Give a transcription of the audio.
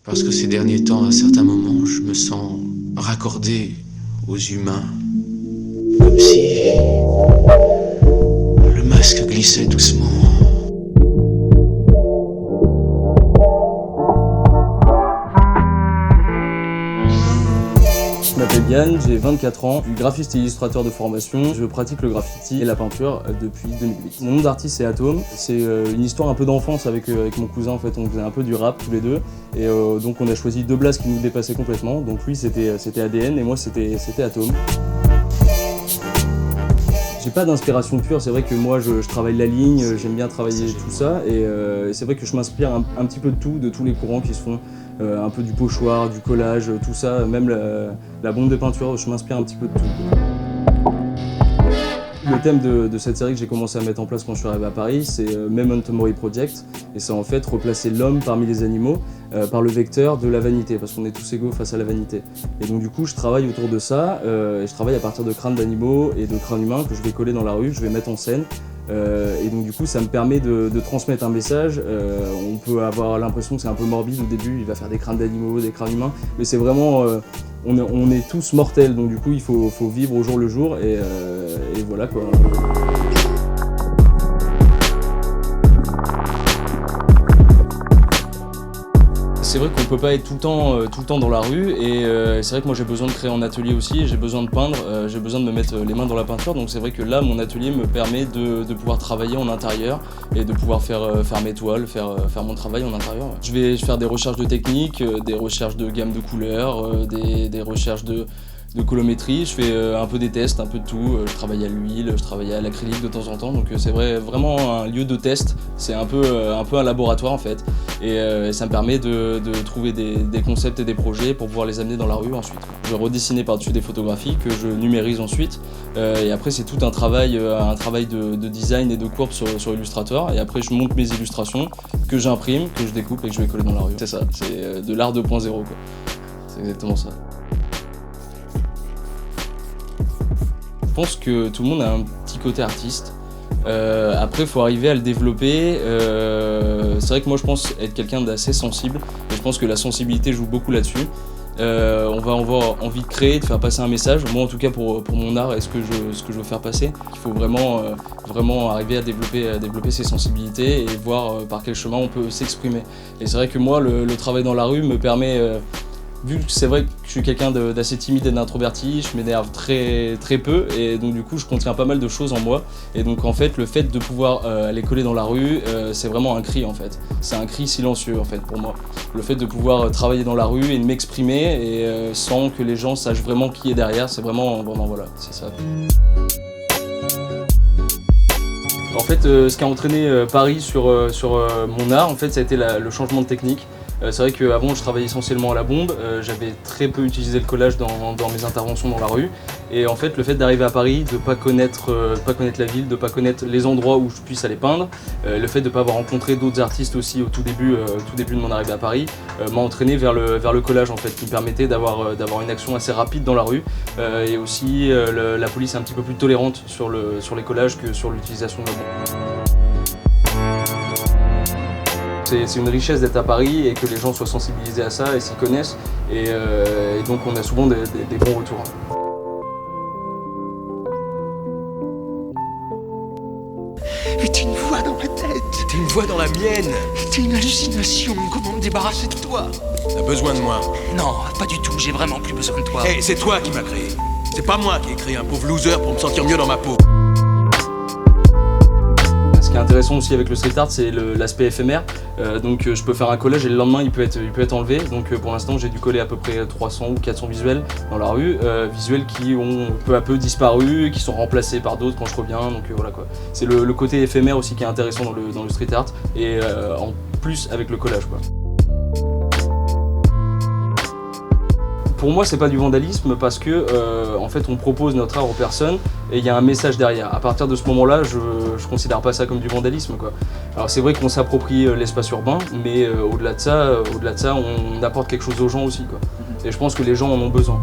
Parce que ces derniers temps, à certains moments, je me sens raccordé aux humains. Comme si le masque glissait doucement. Je m'appelle Yann, j'ai 24 ans, je suis graphiste et illustrateur de formation. Je pratique le graffiti et la peinture depuis 2008. Mon nom d'artiste c'est Atome. C'est une histoire un peu d'enfance avec mon cousin. En fait, on faisait un peu du rap tous les deux. Et donc on a choisi deux blasts qui nous dépassaient complètement. Donc lui c'était ADN et moi c'était Atome. J'ai pas d'inspiration pure, c'est vrai que moi je travaille la ligne, j'aime bien travailler tout ça et c'est vrai que je m'inspire un petit peu de tout, de tous les courants qui se font, un peu du pochoir, du collage, tout ça, même la bombe de peinture, je m'inspire un petit peu de tout. Le thème de cette série que j'ai commencé à mettre en place quand je suis arrivé à Paris, c'est Memento Mori Project, et c'est en fait replacer l'homme parmi les animaux par le vecteur de la vanité, parce qu'on est tous égaux face à la vanité. Et donc du coup, je travaille autour de ça, et je travaille à partir de crânes d'animaux et de crânes humains que je vais coller dans la rue, je vais mettre en scène. Et donc du coup, ça me permet de transmettre un message. On peut avoir l'impression que c'est un peu morbide au début, il va faire des crânes d'animaux, des crânes humains, mais c'est vraiment... on est tous mortels, donc du coup il faut vivre au jour le jour et voilà quoi. C'est vrai qu'on peut pas être tout le temps dans la rue et c'est vrai que moi j'ai besoin de créer en atelier aussi, j'ai besoin de peindre, j'ai besoin de me mettre les mains dans la peinture, donc c'est vrai que là mon atelier me permet de pouvoir travailler en intérieur et de pouvoir faire mes toiles, faire mon travail en intérieur. Je vais faire des recherches de techniques, des recherches de gamme de couleurs, des recherches de colométrie, je fais un peu des tests, un peu de tout, je travaille à l'huile, je travaille à l'acrylique de temps en temps, donc c'est vraiment un lieu de test, c'est un peu un laboratoire en fait, et ça me permet de trouver des concepts et des projets pour pouvoir les amener dans la rue ensuite. Je vais redessiner par-dessus des photographies que je numérise ensuite, et après c'est tout un travail de design et de courbe sur Illustrator, et après je monte mes illustrations, que j'imprime, que je découpe et que je vais coller dans la rue. C'est ça, c'est de l'art 2.0 quoi, c'est exactement ça. Je pense que tout le monde a un petit côté artiste. Après, il faut arriver à le développer. C'est vrai que moi, je pense être quelqu'un d'assez sensible. Et je pense que la sensibilité joue beaucoup là-dessus. On va avoir envie de créer, de faire passer un message. Moi, en tout cas, pour mon art et ce que je veux faire passer, il faut vraiment arriver à développer ses sensibilités et voir par quel chemin on peut s'exprimer. Et c'est vrai que moi, le travail dans la rue me permet... Vu que c'est vrai que je suis quelqu'un d'assez timide et d'introverti, je m'énerve très peu et donc du coup je contiens pas mal de choses en moi et donc en fait le fait de pouvoir aller coller dans la rue c'est vraiment un cri en fait. C'est un cri silencieux en fait pour moi. Le fait de pouvoir travailler dans la rue et de m'exprimer et sans que les gens sachent vraiment qui est derrière, c'est vraiment voilà, c'est ça. En fait ce qui a entraîné Paris sur mon art en fait ça a été le changement de technique. C'est vrai qu'avant je travaillais essentiellement à la bombe, j'avais très peu utilisé le collage dans mes interventions dans la rue et en fait le fait d'arriver à Paris, de pas connaître la ville, de pas connaître les endroits où je puisse aller peindre, le fait de pas avoir rencontré d'autres artistes aussi au tout début de mon arrivée à Paris m'a entraîné vers le collage en fait, qui me permettait d'avoir une action assez rapide dans la rue et aussi la police est un petit peu plus tolérante sur les collages que sur l'utilisation de la bombe. C'est une richesse d'être à Paris et que les gens soient sensibilisés à ça et s'y connaissent et donc on a souvent des bons retours. Mais t'es une voix dans ma tête. T'es une voix dans la mienne. T'es une hallucination. Comment me débarrasser de toi? T'as besoin de moi. Non, pas du tout. J'ai vraiment plus besoin de toi. Hey, c'est toi qui m'as créé. C'est pas moi qui ai créé un pauvre loser pour me sentir mieux dans ma peau. Ce qui est intéressant aussi avec le street art, c'est l'aspect éphémère. Donc je peux faire un collage et le lendemain il peut être enlevé. Donc pour l'instant j'ai dû coller à peu près 300 ou 400 visuels dans la rue, visuels qui ont peu à peu disparu, qui sont remplacés par d'autres quand je reviens. Donc voilà quoi. C'est le côté éphémère aussi qui est intéressant dans le street art et en plus avec le collage quoi. Pour moi, c'est pas du vandalisme parce que en fait, on propose notre art aux personnes et il y a un message derrière. À partir de ce moment-là, je considère pas ça comme du vandalisme, quoi. Alors c'est vrai qu'on s'approprie l'espace urbain, mais au-delà de ça, on apporte quelque chose aux gens aussi, quoi. Et je pense que les gens en ont besoin.